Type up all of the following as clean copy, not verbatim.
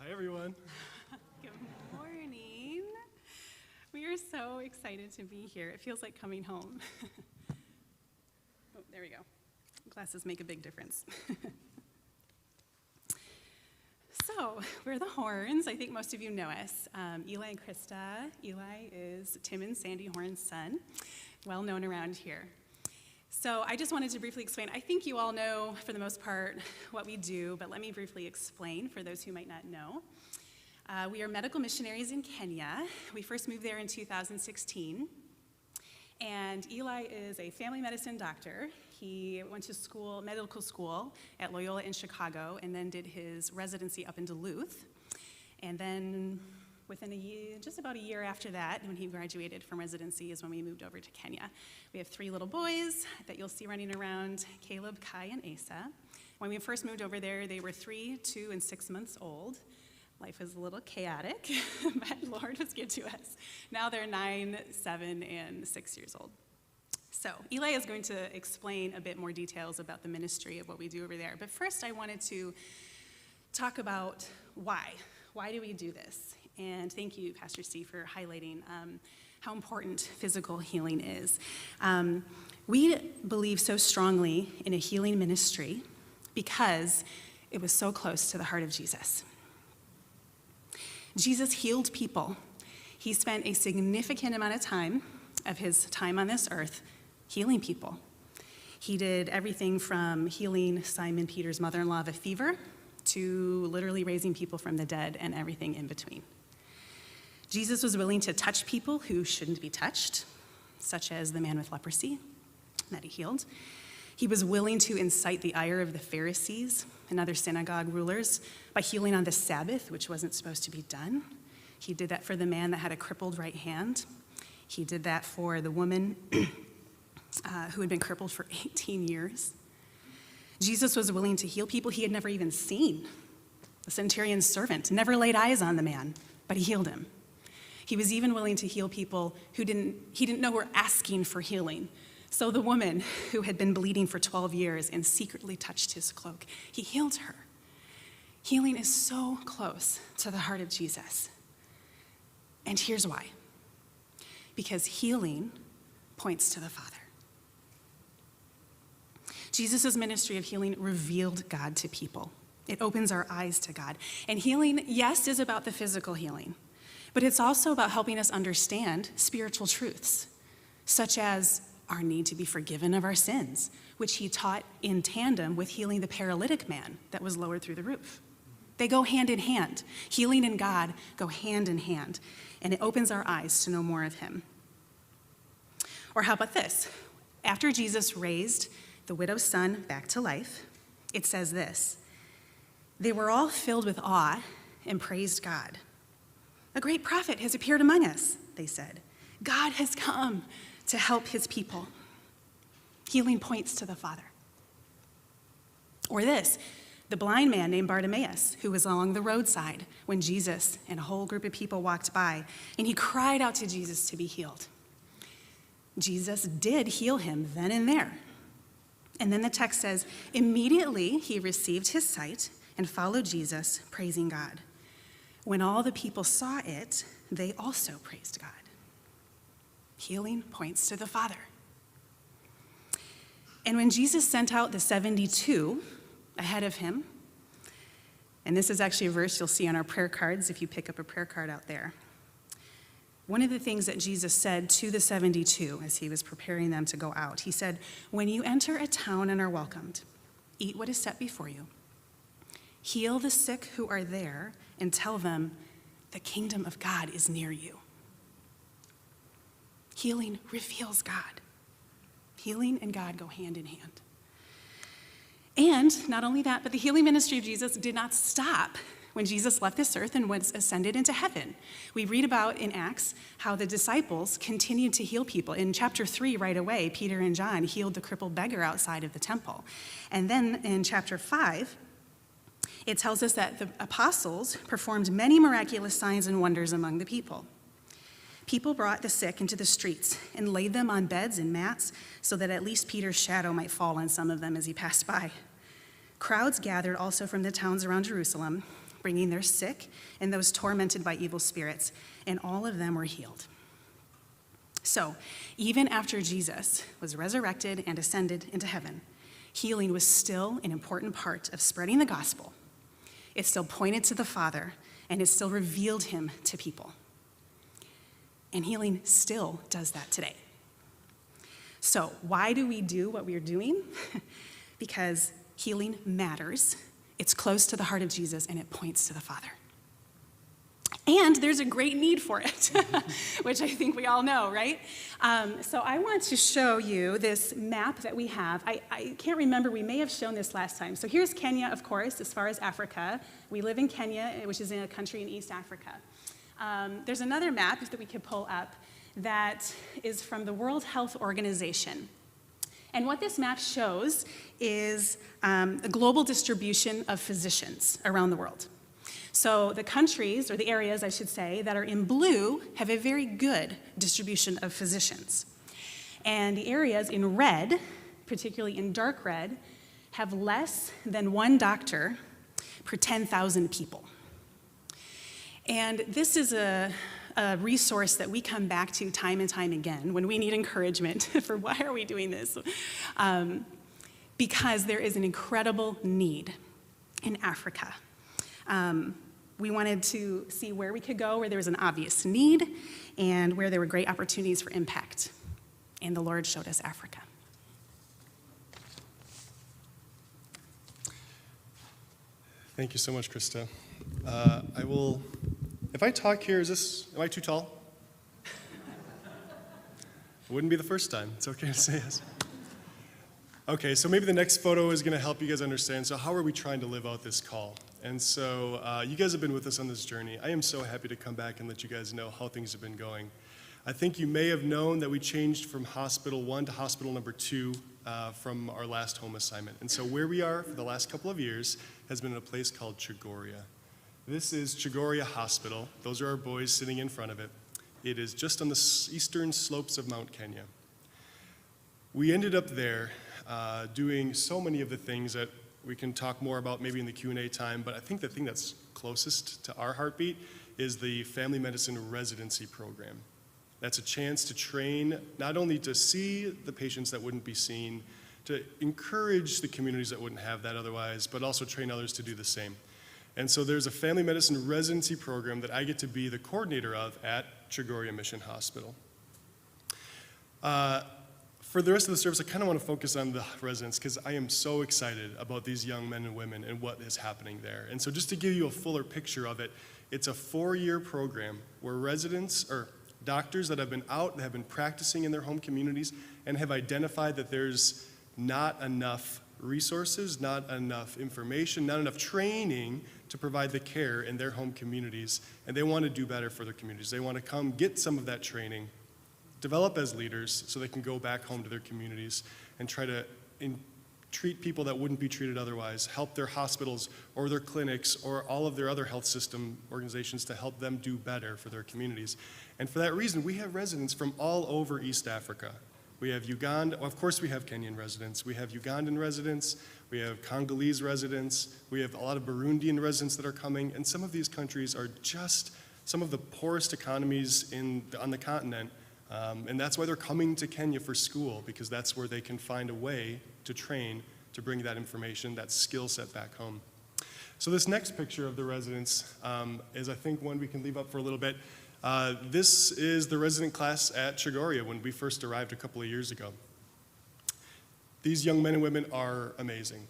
Hi, everyone. Good morning. We are so excited to be here. It feels like coming home. Oh, there we go. Glasses make a big difference. So, we're the Horns. I think most of you know us. Eli and Krista. Eli is Tim and Sandy Horn's son, well known around here. So I just wanted to briefly explain. I think you all know, for the most part, what we do, but let me briefly explain for those who might not know. We are medical missionaries in Kenya. We first moved there in 2016. And Eli is a family medicine doctor. He went to school, medical school at Loyola in Chicago, and then did his residency up in Duluth. And then within a year, just about a year after that, when he graduated from residency, is when we moved over to Kenya. We have 3 little boys that you'll see running around, Caleb, Kai, and Asa. When we first moved over there, they were 3, 2, and 6 months old. Life was a little chaotic, but Lord was good to us. Now they're 9, 7, and 6 years old. So Eli is going to explain a bit more details about the ministry of what we do over there. But first, I wanted to talk about why. Why do we do this? And thank you, Pastor Steve, for highlighting how important physical healing is. We believe so strongly in a healing ministry because it was so close to the heart of Jesus. Jesus healed people. He spent a significant amount of time of his time on this earth healing people. He did everything from healing Simon Peter's mother-in-law of a fever to literally raising people from the dead and everything in between. Jesus was willing to touch people who shouldn't be touched, such as the man with leprosy that he healed. He was willing to incite the ire of the Pharisees and other synagogue rulers by healing on the Sabbath, which wasn't supposed to be done. He did that for the man that had a crippled right hand. He did that for the woman who had been crippled for 18 years. Jesus was willing to heal people he had never even seen. The centurion's servant never laid eyes on the man, but he healed him. He was even willing to heal people he didn't know were asking for healing. So the woman who had been bleeding for 12 years and secretly touched his cloak, he healed her. Healing is so close to the heart of Jesus. And here's why. Because healing points to the Father. Jesus' ministry of healing revealed God to people. It opens our eyes to God. And healing, yes, is about the physical healing, but it's also about helping us understand spiritual truths, such as our need to be forgiven of our sins, which he taught in tandem with healing the paralytic man that was lowered through the roof. They go hand in hand. Healing and God go hand in hand, and it opens our eyes to know more of him. Or how about this? After Jesus raised the widow's son back to life, it says this: they were all filled with awe and praised God. A great prophet has appeared among us, they said. God has come to help his people. Healing points to the Father. Or this, the blind man named Bartimaeus, who was along the roadside when Jesus and a whole group of people walked by, and he cried out to Jesus to be healed. Jesus did heal him then and there. And then the text says, immediately he received his sight and followed Jesus, praising God. When all the people saw it, they also praised God. Healing points to the Father. And when Jesus sent out the 72 ahead of him, and this is actually a verse you'll see on our prayer cards if you pick up a prayer card out there. One of the things that Jesus said to the 72 as he was preparing them to go out, he said, when you enter a town and are welcomed, eat what is set before you. Heal the sick who are there and tell them the kingdom of God is near you. Healing reveals God. Healing and God go hand in hand. And not only that, but the healing ministry of Jesus did not stop when Jesus left this earth and was ascended into heaven. We read about in Acts how the disciples continued to heal people. In chapter 3, right away, Peter and John healed the crippled beggar outside of the temple. And then in chapter 5, it tells us that the apostles performed many miraculous signs and wonders among the people. People brought the sick into the streets and laid them on beds and mats so that at least Peter's shadow might fall on some of them as he passed by. Crowds gathered also from the towns around Jerusalem, bringing their sick and those tormented by evil spirits, and all of them were healed. So, even after Jesus was resurrected and ascended into heaven, healing was still an important part of spreading the gospel. It still pointed to the Father, and it still revealed him to people. And healing still does that today. So, why do we do what we are doing? Because healing matters. It's close to the heart of Jesus, and it points to the Father. And there's a great need for it, which I think we all know, right? So I want to show you this map that we have. I can't remember, we may have shown this last time. So here's Kenya, of course, as far as Africa. We live in Kenya, which is in a country in East Africa. There's another map that we could pull up that is from the World Health Organization. And what this map shows is a global distribution of physicians around the world. So the countries, or the areas, I should say, that are in blue have a very good distribution of physicians. And the areas in red, particularly in dark red, have less than one doctor per 10,000 people. And this is a resource that we come back to time and time again when we need encouragement for why are we doing this? Because there is an incredible need in Africa. We wanted to see where we could go, where there was an obvious need, and where there were great opportunities for impact. And the Lord showed us Africa. Thank you so much, Krista. If I talk here, am I too tall? It wouldn't be the first time. It's okay to say yes. Okay, so maybe the next photo is going to help you guys understand. So how are we trying to live out this call? And so you guys have been with us on this journey. I am so happy to come back and let you guys know how things have been going. I think you may have known that we changed from hospital 1 to hospital number 2 from our last home assignment. And so where we are for the last couple of years has been in a place called Chogoria. This is Chogoria Hospital. Those are our boys sitting in front of it. It is just on the eastern slopes of Mount Kenya. We ended up there doing so many of the things that we can talk more about maybe in the Q&A time, but I think the thing that's closest to our heartbeat is the Family Medicine Residency program. That's a chance to train, not only to see the patients that wouldn't be seen, to encourage the communities that wouldn't have that otherwise, but also train others to do the same. And so there's a Family Medicine Residency program that I get to be the coordinator of at Chogoria Mission Hospital. For the rest of the service, I kind of want to focus on the residents because I am so excited about these young men and women and what is happening there. And so just to give you a fuller picture of it, it's a 4-year program where residents or doctors that have been out, that have been practicing in their home communities and have identified that there's not enough resources, not enough information, not enough training to provide the care in their home communities, and they want to do better for their communities. They want to come get some of that training, develop as leaders so they can go back home to their communities and try to treat people that wouldn't be treated otherwise, help their hospitals or their clinics or all of their other health system organizations to help them do better for their communities. And for that reason, we have residents from all over East Africa. We have Uganda, of course we have Kenyan residents, we have Ugandan residents, we have Congolese residents, we have a lot of Burundian residents that are coming, and some of these countries are just some of the poorest economies on the continent, and that's why they're coming to Kenya for school, because that's where they can find a way to train to bring that information, that skill set back home. So this next picture of the residents is I think one we can leave up for a little bit. This is the resident class at Chogoria when we first arrived a couple of years ago. These young men and women are amazing,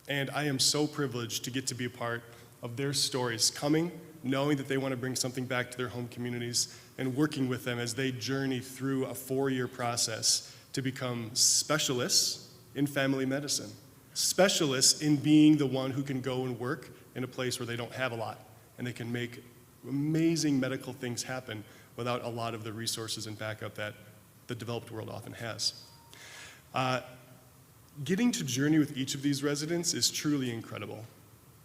and I am so privileged to get to be a part of their stories, coming, knowing that they want to bring something back to their home communities, and working with them as they journey through a 4-year process to become specialists in family medicine, specialists in being the one who can go and work in a place where they don't have a lot, and they can make amazing medical things happen without a lot of the resources and backup that the developed world often has. Getting to journey with each of these residents is truly incredible.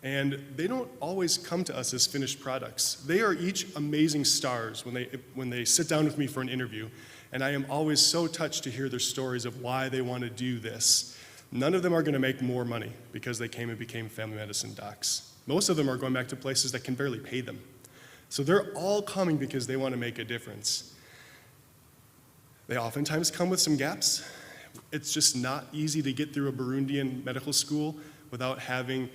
And they don't always come to us as finished products. They are each amazing stars when they sit down with me for an interview, and I am always so touched to hear their stories of why they want to do this. None of them are going to make more money because they came and became family medicine docs. Most of them are going back to places that can barely pay them. So they're all coming because they want to make a difference. They oftentimes come with some gaps. It's just not easy to get through a Burundian medical school without having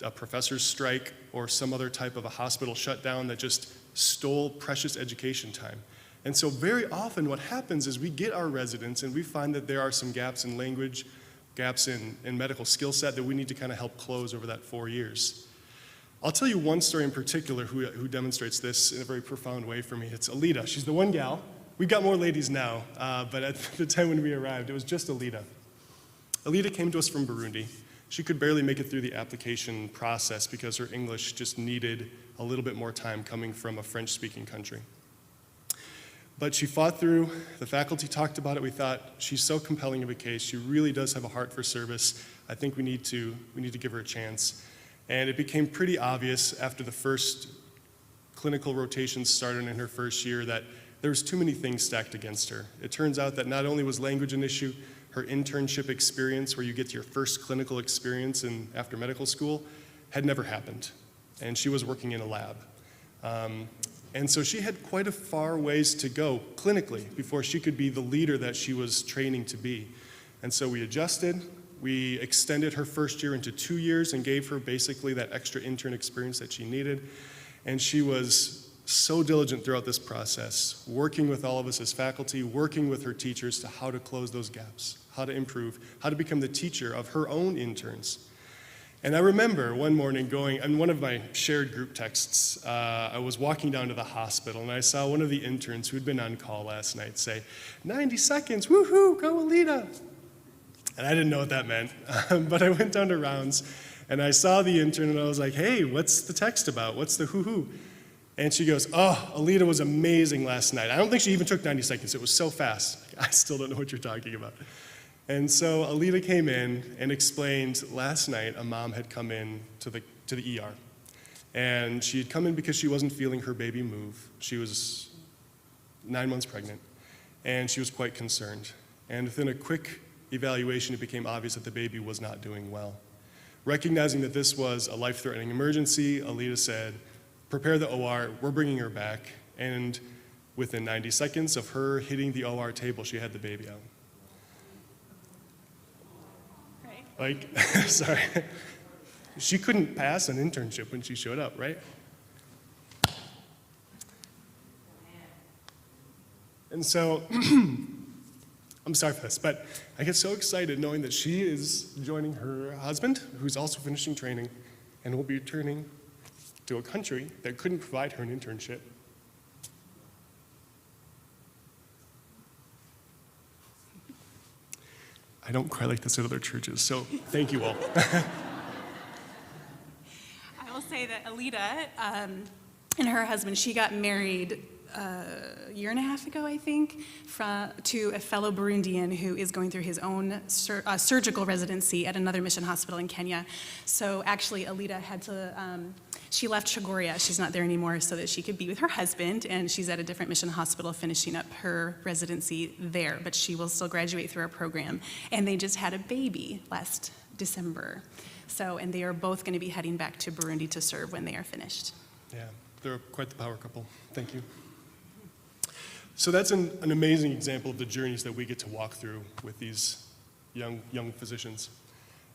a professor's strike or some other type of a hospital shutdown that just stole precious education time. And so very often what happens is we get our residents and we find that there are some gaps in language, gaps in medical skill set that we need to kind of help close over that 4 years. I'll tell you one story in particular who demonstrates this in a very profound way for me. It's Alita. She's the one gal. We've got more ladies now, but at the time when we arrived, it was just Alita. Alita came to us from Burundi. She could barely make it through the application process because her English just needed a little bit more time coming from a French-speaking country. But she fought through. The faculty talked about it. We thought, she's so compelling of a case. She really does have a heart for service. I think we need to give her a chance. And it became pretty obvious after the first clinical rotations started in her first year that there was too many things stacked against her. It turns out that not only was language an issue, her internship experience, where you get your first clinical experience after medical school, had never happened. And she was working in a lab. And so she had quite a far ways to go clinically before she could be the leader that she was training to be. And so we adjusted. We extended her first year into 2 years and gave her basically that extra intern experience that she needed. And she was so diligent throughout this process, working with all of us as faculty, working with her teachers to how to close those gaps, how to improve, how to become the teacher of her own interns. And I remember one morning in one of my shared group texts, I was walking down to the hospital and I saw one of the interns who'd been on call last night say, 90 seconds, woohoo, go Alita. And I didn't know what that meant, but I went down to rounds and I saw the intern and I was like, hey, what's the text about? What's the hoo-hoo? And she goes, oh, Alita was amazing last night. I don't think she even took 90 seconds. It was so fast. I still don't know what you're talking about. And so Alita came in and explained last night a mom had come in to the ER. And she had come in because she wasn't feeling her baby move. She was 9 months pregnant, and she was quite concerned. And within a quick evaluation, it became obvious that the baby was not doing well. Recognizing that this was a life-threatening emergency, Alita said, prepare the OR, we're bringing her back. And within 90 seconds of her hitting the OR table, she had the baby out. Right. Like, sorry. She couldn't pass an internship when she showed up, right? And so, I'm sorry for this, but I get so excited knowing that she is joining her husband, who's also finishing training, and will be returning to a country that couldn't provide her an internship. I don't cry like this at other churches, so thank you all. I will say that Alita and her husband, she got married a year and a half ago, I think, to a fellow Burundian who is going through his own surgical residency at another mission hospital in Kenya. So actually, Alita had to, she left Chagoria, she's not there anymore, so that she could be with her husband, and she's at a different mission hospital finishing up her residency there, but she will still graduate through our program. And they just had a baby last December. So, and they are both going to be heading back to Burundi to serve when they are finished. Yeah, they're quite the power couple. Thank you. So that's an amazing example of the journeys that we get to walk through with these young physicians.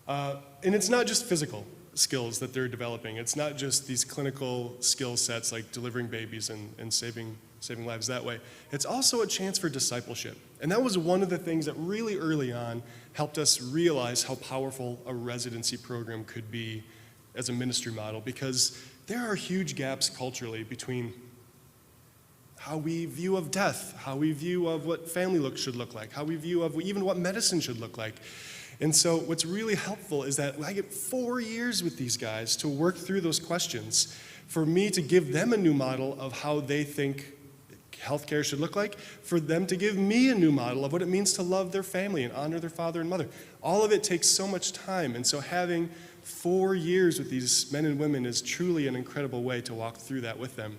And it's not just physical skills that they're developing. It's not just these clinical skill sets like delivering babies and saving lives that way. It's also a chance for discipleship. And that was one of the things that really early on helped us realize how powerful a residency program could be as a ministry model, because there are huge gaps culturally between how we view of death, how we view of what family should look like, how we view of even what medicine should look like. And so what's really helpful is that I get 4 years with these guys to work through those questions, for me to give them a new model of how they think healthcare should look like, for them to give me a new model of what it means to love their family and honor their father and mother. All of it takes so much time, and so having 4 years with these men and women is truly an incredible way to walk through that with them.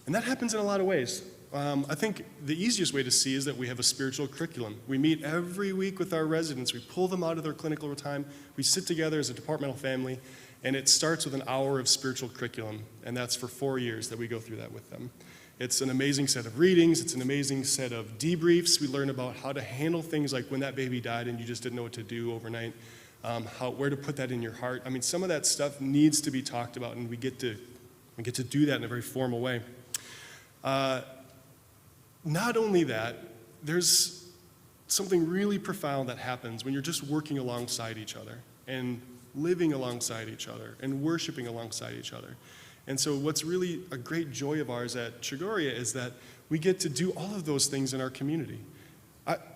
And that happens in a lot of ways. I think the easiest way to see is that we have a spiritual curriculum. We meet every week with our residents. We pull them out of their clinical time. We sit together as a departmental family, and it starts with an hour of spiritual curriculum, and that's for 4 years that we go through that with them. It's an amazing set of readings. It's an amazing set of debriefs. We learn about how to handle things like when that baby died and you just didn't know what to do overnight, where to put that in your heart. I mean, some of that stuff needs to be talked about, and we get to do that in a very formal way. Not only that, there's something really profound that happens when you're just working alongside each other and living alongside each other and worshiping alongside each other. And so what's really a great joy of ours at Chigoria is that we get to do all of those things in our community.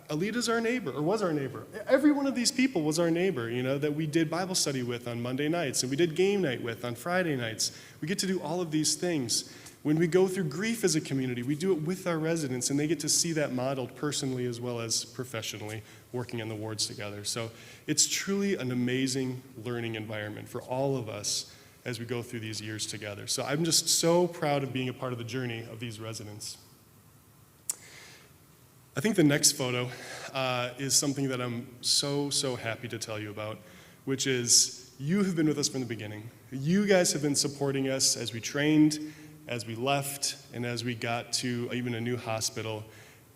Alita's our neighbor, or was our neighbor. Every one of these people was our neighbor, that we did Bible study with on Monday nights, and we did game night with on Friday nights. We get to do all of these things. When we go through grief as a community, we do it with our residents, and they get to see that modeled personally as well as professionally, working on the wards together. So it's truly an amazing learning environment for all of us as we go through these years together. So I'm just so proud of being a part of the journey of these residents. I think the next photo is something that I'm so happy to tell you about, which is you have been with us from the beginning. You guys have been supporting us as we trained, as we left, and as we got to even a new hospital.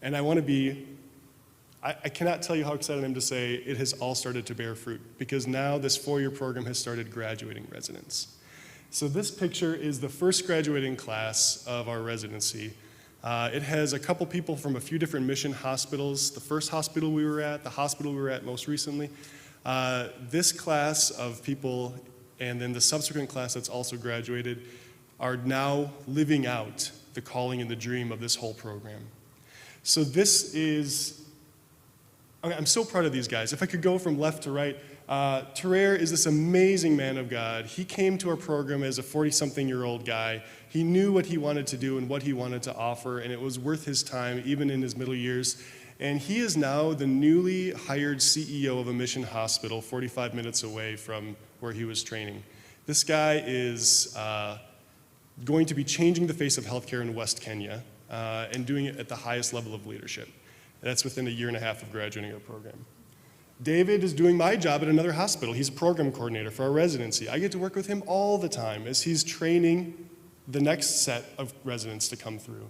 And I cannot tell you how excited I am to say it has all started to bear fruit, because now this 4-year program has started graduating residents. So this picture is the first graduating class of our residency. It has a couple people from a few different mission hospitals, the first hospital we were at, the hospital we were at most recently. This class of people, and then the subsequent class that's also graduated, are now living out the calling and the dream of this whole program. So I'm so proud of these guys. If I could go from left to right, Terrer is this amazing man of God. He came to our program as a 40-something-year-old guy. He knew what he wanted to do and what he wanted to offer, and it was worth his time, even in his middle years. And he is now the newly hired CEO of a mission hospital 45 minutes away from where he was training. This guy is going to be changing the face of healthcare in West Kenya and doing it at the highest level of leadership. That's within a year and a half of graduating our program. David is doing my job at another hospital. He's a program coordinator for our residency. I get to work with him all the time as he's training the next set of residents to come through.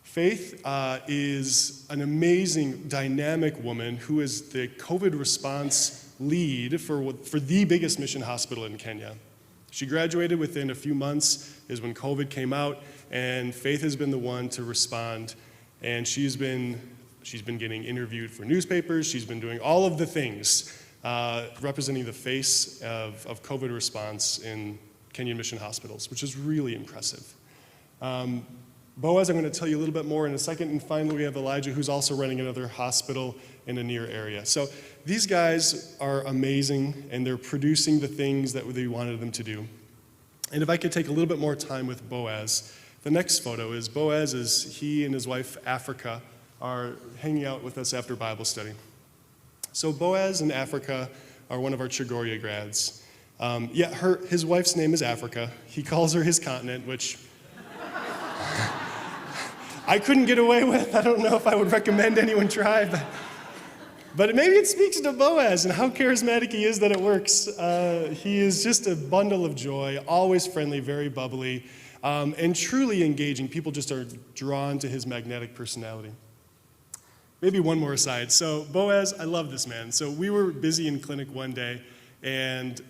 Faith is an amazing, dynamic woman who is the COVID response lead for the biggest mission hospital in Kenya. She graduated within a few months is when COVID came out, and Faith has been the one to respond, and she's been getting interviewed for newspapers. She's been doing all of the things representing the face of COVID response in Kenyan mission hospitals, which is really impressive. Boaz, I'm going to tell you a little bit more in a second, and finally we have Elijah, who's also running another hospital in a near area. So these guys are amazing, and they're producing the things that we wanted them to do. And if I could take a little bit more time with Boaz, the next photo is Boaz he and his wife, Africa, are hanging out with us after Bible study. So Boaz and Africa are one of our Chigoria grads. His wife's name is Africa. He calls her his continent, which I couldn't get away with. I don't know if I would recommend anyone try, but maybe it speaks to Boaz and how charismatic he is that it works. He is just a bundle of joy, always friendly, very bubbly, and truly engaging. People just are drawn to his magnetic personality. Maybe one more aside. So Boaz, I love this man. So we were busy in clinic one day, and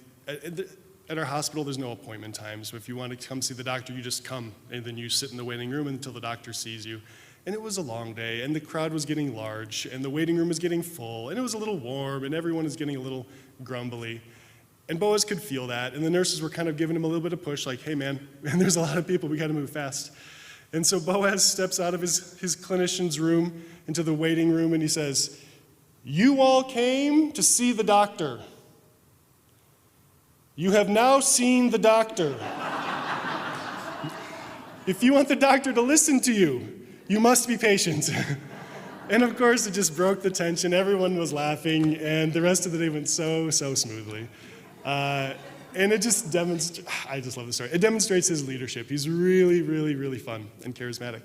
at our hospital, there's no appointment time. So if you want to come see the doctor, you just come, and then you sit in the waiting room until the doctor sees you. And it was a long day, and the crowd was getting large, and the waiting room was getting full, and it was a little warm, and everyone was getting a little grumbly. And Boaz could feel that, and the nurses were kind of giving him a little bit of push, like, hey man, and there's a lot of people, we got to move fast. And so Boaz steps out of his clinician's room into the waiting room, and he says, "You all came to see the doctor. You have now seen the doctor. If you want the doctor to listen to you, you must be patient." And of course, it just broke the tension. Everyone was laughing, and the rest of the day went so smoothly. And it just demonstrates, I just love the story. It demonstrates his leadership. He's really fun and charismatic.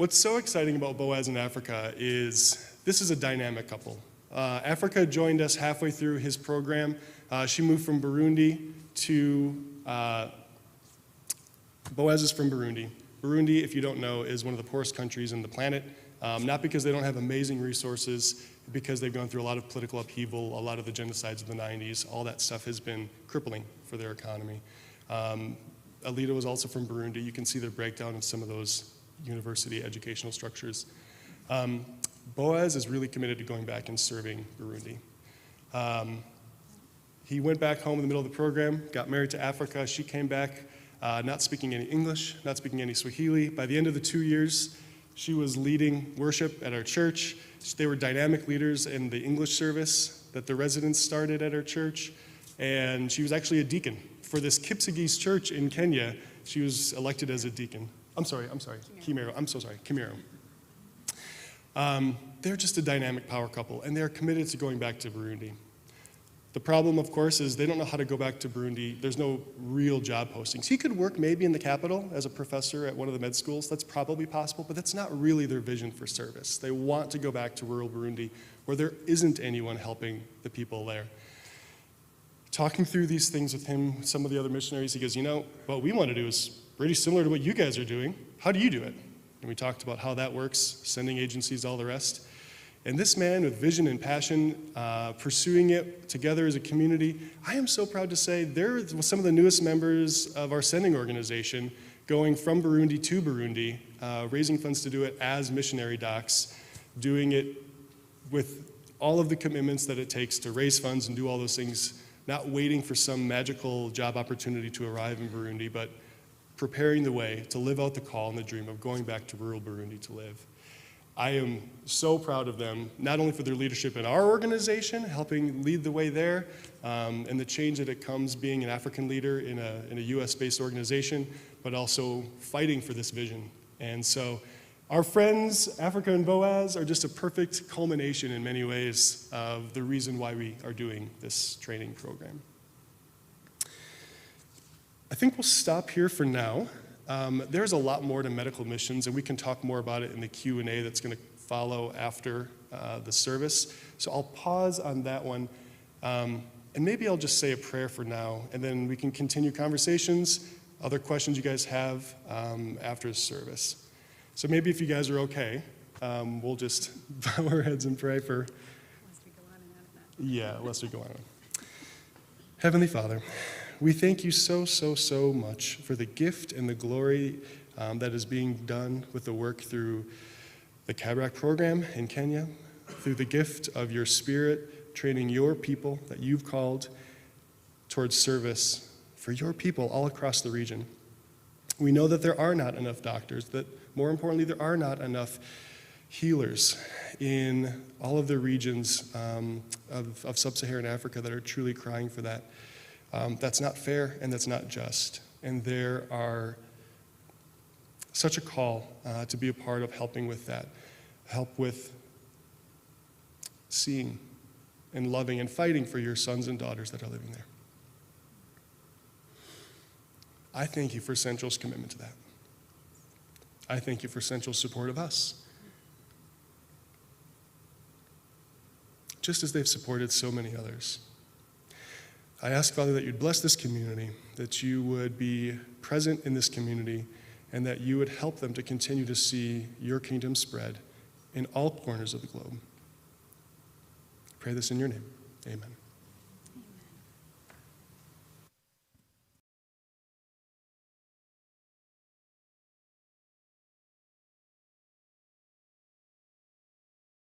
What's so exciting about Boaz in Africa is this is a dynamic couple. Africa joined us halfway through his program. She moved from Burundi to, Boaz is from Burundi. Burundi, if you don't know, is one of the poorest countries in the planet, not because they don't have amazing resources, because they've gone through a lot of political upheaval, a lot of the genocides of the 90s, all that stuff has been crippling for their economy. Alita was also from Burundi. You can see the breakdown of some of those university educational structures. Boaz is really committed to going back and serving Burundi. He went back home in the middle of the program, got married to Africa. She came back not speaking any English, not speaking any Swahili. By the end of the 2 years, she was leading worship at our church. They were dynamic leaders in the English service that the residents started at our church. And she was actually a deacon. For this Kipsigis church in Kenya, she was elected as a deacon. I'm sorry, Kimero. I'm so sorry, Kimero. They're just a dynamic power couple, and they're committed to going back to Burundi. The problem, of course, is they don't know how to go back to Burundi. There's no real job postings. He could work maybe in the capital as a professor at one of the med schools. That's probably possible, but that's not really their vision for service. They want to go back to rural Burundi where there isn't anyone helping the people there. Talking through these things with him, some of the other missionaries, he goes, you know, what we want to do is pretty similar to what you guys are doing. How do you do it? And we talked about how that works, sending agencies, all the rest. And this man with vision and passion, pursuing it together as a community, I am so proud to say they're some of the newest members of our sending organization going from Burundi to Burundi, raising funds to do it as missionary docs, doing it with all of the commitments that it takes to raise funds and do all those things, not waiting for some magical job opportunity to arrive in Burundi, but preparing the way to live out the call and the dream of going back to rural Burundi to live. I am so proud of them, not only for their leadership in our organization, helping lead the way there, and the change that it comes being an African leader in a US-based organization, but also fighting for this vision. And so our friends, Africa and Boaz, are just a perfect culmination in many ways of the reason why we are doing this training program. I think we'll stop here for now. There's a lot more to medical missions, and we can talk more about it in the Q&A that's going to follow after the service. So I'll pause on that one, and maybe I'll just say a prayer for now, and then we can continue conversations, other questions you guys have after the service. So maybe if you guys are okay, we'll just bow our heads and pray for... Unless we go on and on and on. Yeah, unless we go on. Heavenly Father, we thank you so, so, so much for the gift and the glory that is being done with the work through the CABRAC program in Kenya, through the gift of your Spirit training your people that you've called towards service for your people all across the region. We know that there are not enough doctors, that more importantly, there are not enough healers in all of the regions of sub-Saharan Africa that are truly crying for that. That's not fair and that's not just. And there are such a call to be a part of helping with that, help with seeing and loving and fighting for your sons and daughters that are living there. I thank you for Central's commitment to that. I thank you for Central's support of us. Just as they've supported so many others. I ask, Father, that you'd bless this community, that you would be present in this community, and that you would help them to continue to see your kingdom spread in all corners of the globe. I pray this in your name. Amen.